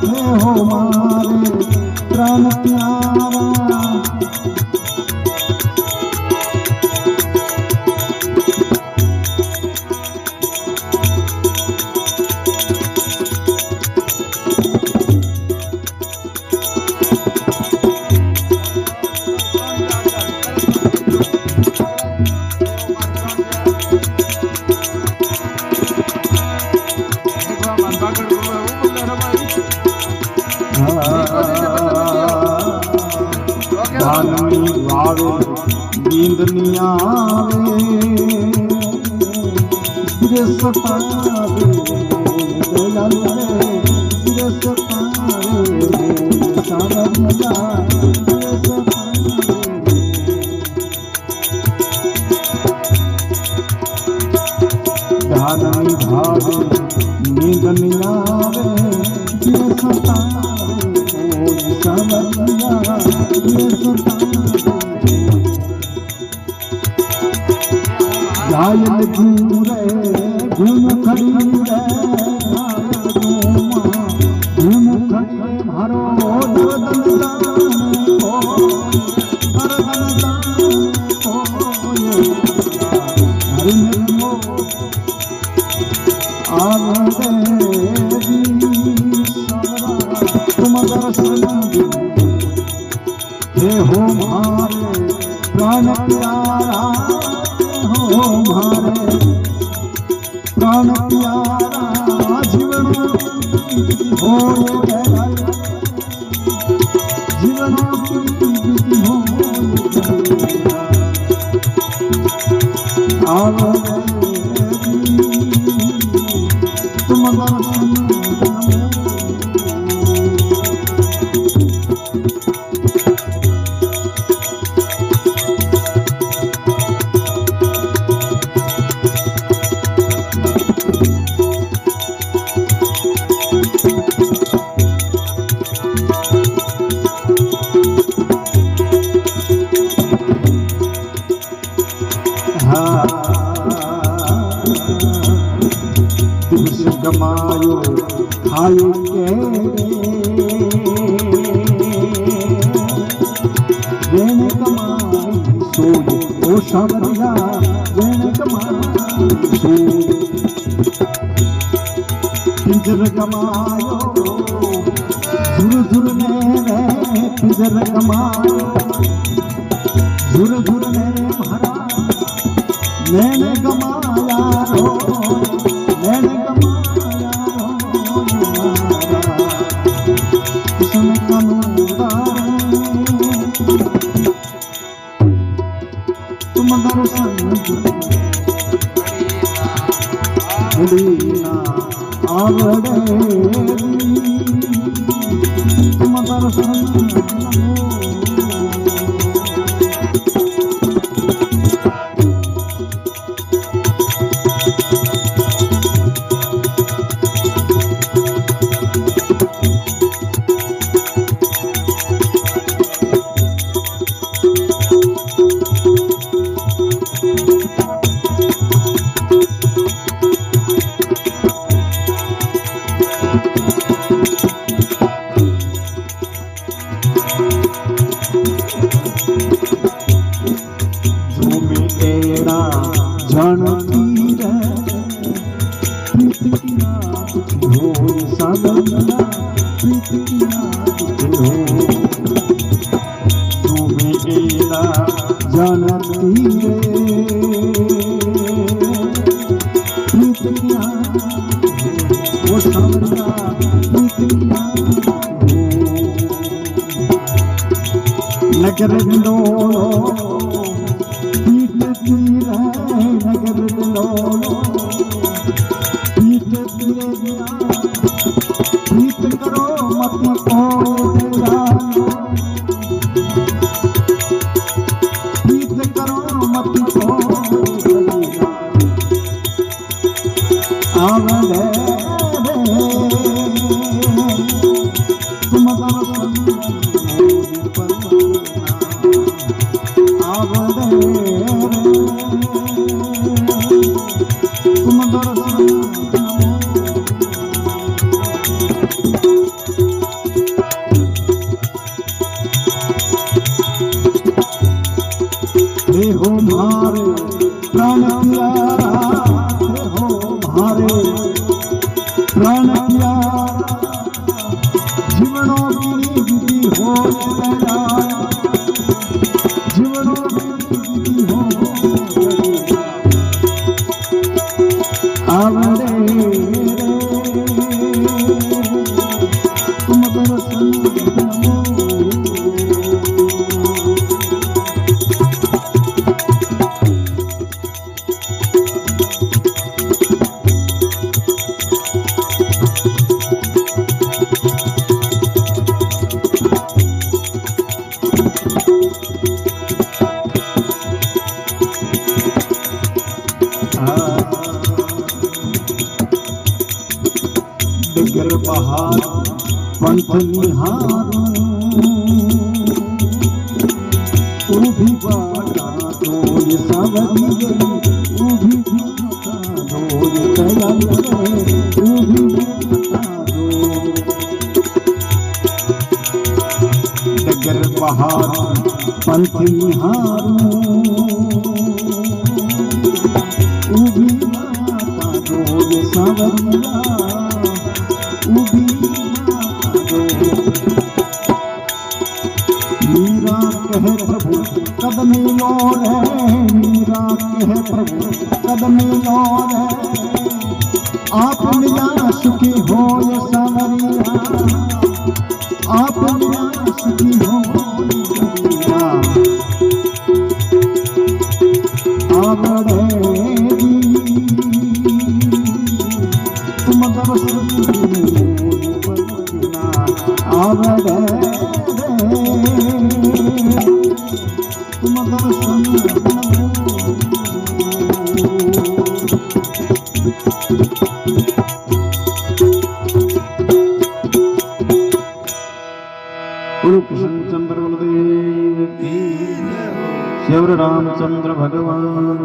हे हो मारे प्राण प्यारा। नींद नहीं आवे गिरे सतावे दयाल रे गिरे सतावे सावरिया गिरे सतावे। ध्यान नहीं भावे नींद नहीं आवे गिरे सतावे सावरिया गिरे सतावे। घायल घूरे घूम खड़ी रे घूम खड़ी रे मारो दर्दन जाने को दर्दन जाने को हरि को आवे तुम दर्शन हे हो मारे प्राण प्यारा हो मारे प्राण प्यारा जीवन हो जीवन हो आवे तुम दर्शन कमायो खायो के जेने कमाई सोई ओ सावरिया जेने कमाई सोई पिंजर कमायो झुर झुर मेरे पिंजर कमायो झुर झुर मेरे भरा मैंने कमाया रो मैंने कमाया किसने तुम दर्शन आवड़े तुम दर्शन नगर डोलो पीठ तीरे नगर डोलो पीठ तीरे प्रीत करो मत प्रीत करो मत आवड़े तुम आवड़े हो मारे प्राण प्यारा हो मारे प्राण प्यारा जीवनो की विधि हो जीवनो की विधि हो आवड़े तुम दर्शन डगर बहार पंथ निहारो तू भी बाटा तो ये सवरी गई तू भी बाटा दो ये कया तू भी बाटा दो डगर बहार पंथ निहारो तू भी बाटा दो ये सवरिया मीरा कहे प्रभु कदम लौर है मीरा कहे प्रभु कदम लौर है आप मिला सुखी हो ये सावरिया आप मिला सुखी हो आवड़े तुम दर्शन आवड़े तुम दर्शन गुरु कृष्ण चंद्र बलदेव की श्री रामचंद्र भगवान